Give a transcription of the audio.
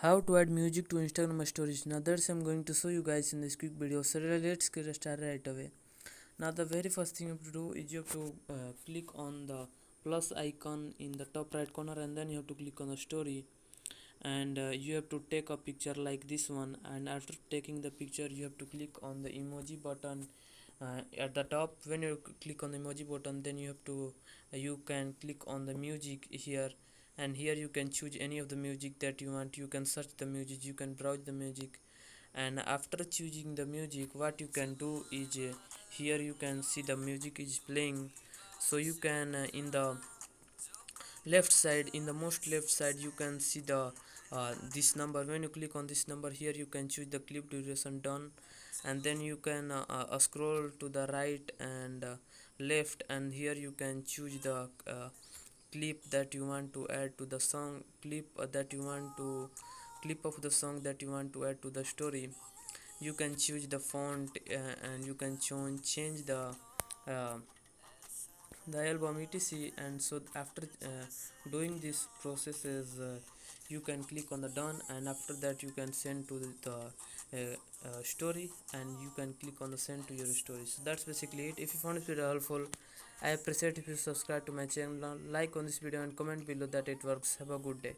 How to add music to Instagram stories. Now that's I'm going to show you guys in this quick video. So let's get started right away. Now the very first thing you have to do is you have to click on the plus icon in the top right corner, and then you have to click on the story, and you have to take a picture like this one. And after taking the picture, you have to click on the emoji button at the top. When you click on the emoji button, then you have to you can click on the music here, and here you can choose any of the music that you want. You can search the music, you can browse the music, and after choosing the music, what you can do is here you can see the music is playing. So you can in the left side, in the most left side, you can see the this number. When you click on this number, here you can choose the clip duration done, and then you can scroll to the right and left, and here you can choose the clip that you want to add to the song, clip of the song that you want to add to the story. You can choose the font, and you can change uh, the album etc. And so after doing this processes, you can click on the done, and after that you can send to the story, and you can click on the send to your story. So that's basically it. If you found this video helpful, I appreciate if you subscribe to my channel, like on this video, and comment below that it works. Have a good day.